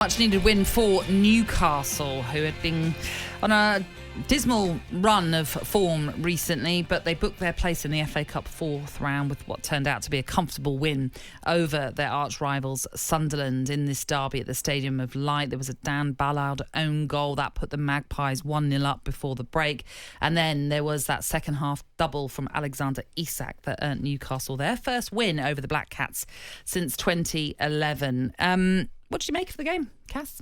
Much needed win for Newcastle, who had been on a dismal run of form recently, but they booked their place in the FA Cup fourth round with what turned out to be a comfortable win over their arch rivals Sunderland in this derby at the Stadium of Light. There was a Dan Ballard own goal that put the Magpies 1-0 up before the break, and then there was that second half double from Alexander Isak that earned Newcastle their first win over the Black Cats since 2011. What did you make of the game, Cass?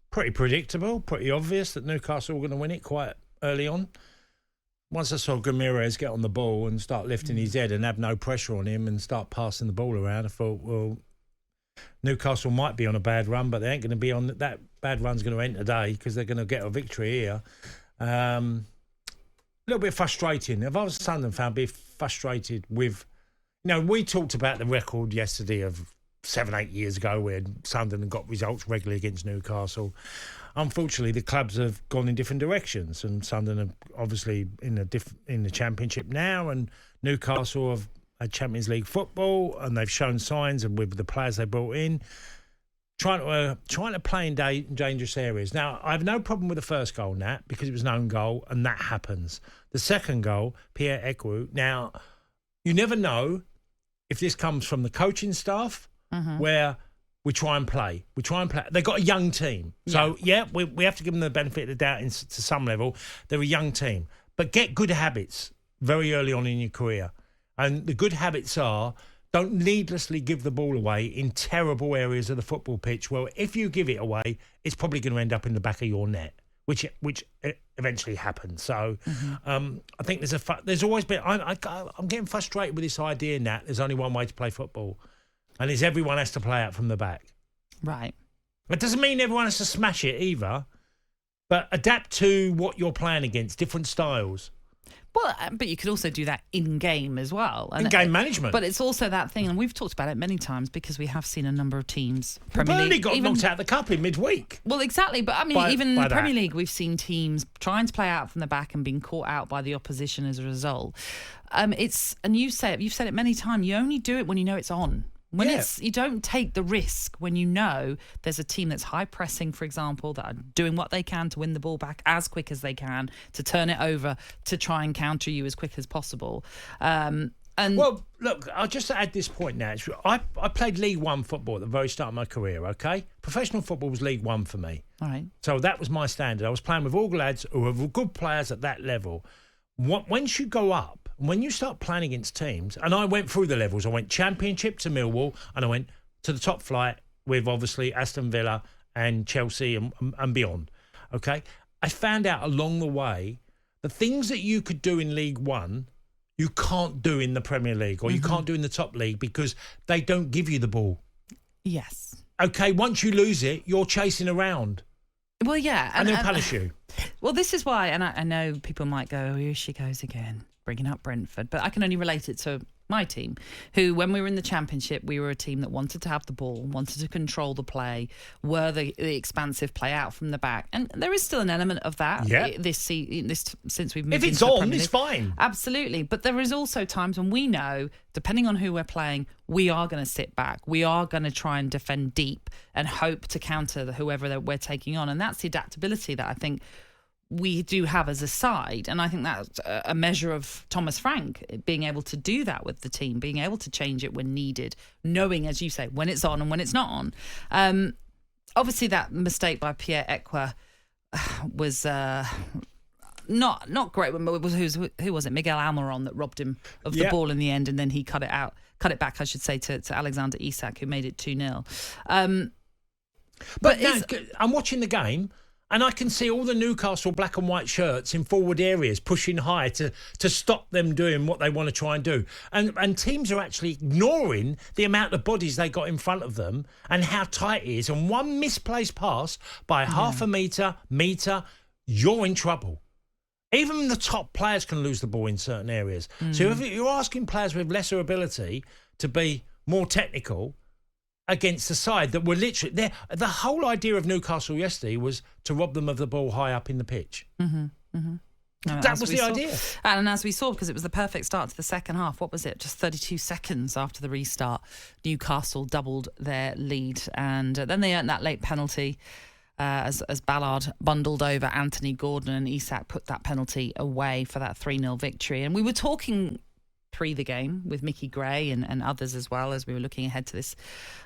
Pretty predictable, pretty obvious that Newcastle were going to win it quite early on. Once I saw Ramirez get on the ball and start lifting his head and have no pressure on him and start passing the ball around, I thought, well, Newcastle might be on a bad run, but they ain't going to be on that bad run's going to end today because they're going to get a victory here. A little bit frustrating. If I was a Sunderland fan, I'd be frustrated with... we talked about the record yesterday of 7-8 years ago where Sunderland got results regularly against Newcastle. Unfortunately, the clubs have gone in different directions, and Sunderland are obviously in the Championship now, and Newcastle have had Champions League football, and they've shown signs, and with the players they brought in, trying to play in dangerous areas. Now, I have no problem with the first goal, Nat, because it was an own goal, and that happens. The second goal, Pierre-Emerick. Now, you never know if this comes from the coaching staff, where we try and play. They've got a young team. So, we have to give them the benefit of the doubt to some level. They're a young team. But get good habits very early on in your career. And the good habits are, don't needlessly give the ball away in terrible areas of the football pitch. Well, if you give it away, it's probably going to end up in the back of your net, which eventually happens. So I think there's always been... I'm getting frustrated with this idea, Nat. There's only one way to play football. And it's everyone has to play out from the back. Right. It doesn't mean everyone has to smash it either, but adapt to what you're playing against, different styles. Well, but you could also do that in-game as well. In-game management. But it's also that thing, and we've talked about it many times because we have seen a number of teams... Burnley got knocked out of the cup in midweek. Well, exactly. But, I mean, even in the Premier League, we've seen teams trying to play out from the back and being caught out by the opposition as a result. And you've said it many times, you only do it when you know it's on. You don't take the risk when you know there's a team that's high pressing, for example, that are doing what they can to win the ball back as quick as they can, to turn it over, to try and counter you as quick as possible. Well, look, I'll just add this point now. I played League One football at the very start of my career, okay? Professional football was League One for me. All right. So that was my standard. I was playing with all lads who were good players at that level. Once you go up, when you start playing against teams, and I went through the levels, I went Championship to Millwall, and I went to the top flight with obviously Aston Villa and Chelsea and beyond. Okay, I found out along the way the things that you could do in League One, you can't do in the Premier League, or you can't do in the top league because they don't give you the ball. Yes. Okay, once you lose it, you're chasing around. Well, yeah. And they'll punish you. Well, this is why, and I know people might go, oh, here she goes again, bringing up Brentford, but I can only relate it to my team, who, when we were in the Championship, we were a team that wanted to have the ball, wanted to control the play, were the expansive play out from the back. And there is still an element of that since we've moved If it's into the on, Premier it's League. fine. Absolutely. But there is also times when we know, depending on who we're playing, we are going to sit back. We are going to try and defend deep and hope to counter whoever we're taking on. And that's the adaptability that I think we do have as a side, and I think that's a measure of Thomas Frank being able to do that with the team, being able to change it when needed, knowing, as you say, when it's on and when it's not on. Obviously, that mistake by Pierre-Emerick was not great. Who was it? Miguel Almiron that robbed him of the ball in the end, and then he cut it back, I should say, to Alexander Isak, who made it 2-0. But I'm watching the game, and I can see all the Newcastle black and white shirts in forward areas pushing high to stop them doing what they want to try and do. And teams are actually ignoring the amount of bodies they got in front of them and how tight it is. And one misplaced pass by half a metre, you're in trouble. Even the top players can lose the ball in certain areas. So if you're asking players with lesser ability to be more technical against the side that were literally there. The whole idea of Newcastle yesterday was to rob them of the ball high up in the pitch. That was the idea. And as we saw, because it was the perfect start to the second half, what was it? Just 32 seconds after the restart, Newcastle doubled their lead. And then they earned that late penalty as Ballard bundled over Anthony Gordon, and Isak put that penalty away for that 3-0 victory. And we were talking pre the game with Mickey Gray and others as well, as we were looking ahead to this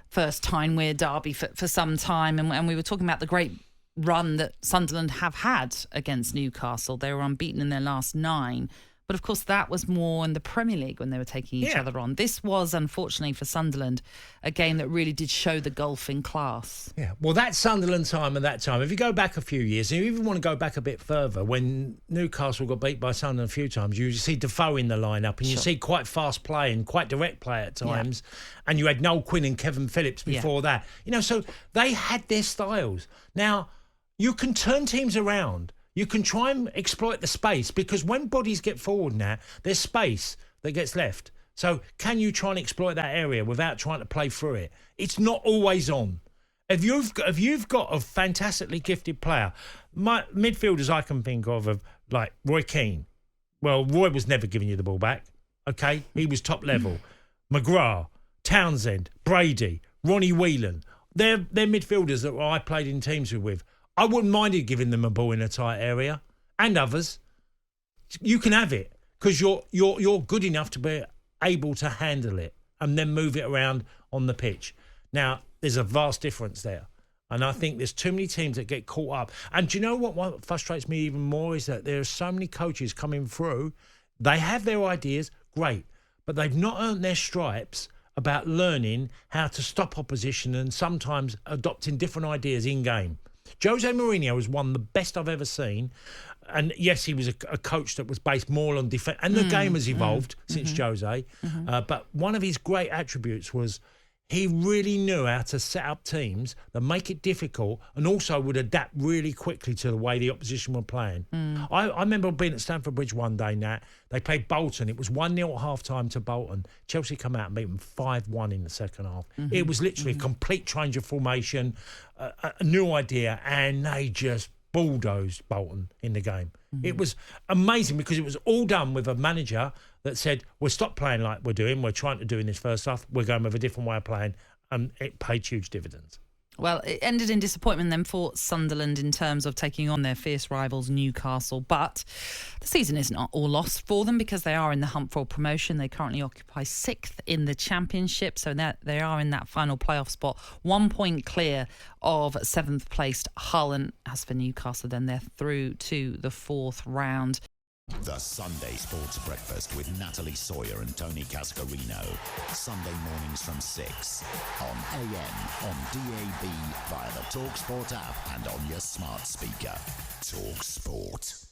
first Tyne-Wear derby for some time. And we were talking about the great run that Sunderland have had against Newcastle. They were unbeaten in their last 9. But of course, that was more in the Premier League when they were taking each other on. This was, unfortunately for Sunderland, a game that really did show the gulf in class. Yeah, well, that Sunderland time and that time, if you go back a few years, and you even want to go back a bit further, when Newcastle got beat by Sunderland a few times, you see Defoe in the lineup, and you see quite fast play and quite direct play at times, and you had Noel Quinn and Kevin Phillips before that. You know, so they had their styles. Now, you can turn teams around. You can try and exploit the space, because when bodies get forward now, there's space that gets left. So can you try and exploit that area without trying to play through it? It's not always on. If you've got a fantastically gifted player, my midfielders I can think of like Roy Keane. Well, Roy was never giving you the ball back. Okay, he was top level. McGrath, Townsend, Brady, Ronnie Whelan. They're midfielders that I played in teams with. I wouldn't mind it giving them a ball in a tight area, and others. You can have it because you're good enough to be able to handle it and then move it around on the pitch. Now, there's a vast difference there, and I think there's too many teams that get caught up. And do you know what frustrates me even more is that there are so many coaches coming through. They have their ideas, great, but they've not earned their stripes about learning how to stop opposition and sometimes adopting different ideas in game. Jose Mourinho was one of the best I've ever seen. And yes, he was a coach that was based more on defence. And the game has evolved since Jose. But one of his great attributes was he really knew how to set up teams that make it difficult and also would adapt really quickly to the way the opposition were playing. I remember being at Stamford Bridge one day, Nat. They played Bolton. It was 1-0 at half-time to Bolton. Chelsea come out and beat them 5-1 in the second half. It was literally a complete change of formation, a new idea, and they just bulldozed Bolton in the game. It was amazing because it was all done with a manager that said, we'll stop playing like we're trying to do in this first half, we're going with a different way of playing, and it paid huge dividends. Well, it ended in disappointment then for Sunderland in terms of taking on their fierce rivals Newcastle, but the season is not all lost for them because they are in the hunt for promotion. They currently occupy 6th in the Championship, so they are in that final playoff spot, 1 point clear of 7th placed Hull. And as for Newcastle, then they're through to the 4th round. The Sunday Sports Breakfast with Natalie Sawyer and Tony Cascarino. Sunday mornings from 6 on AM, on DAB, via the talkSPORT app and on your smart speaker. talkSPORT.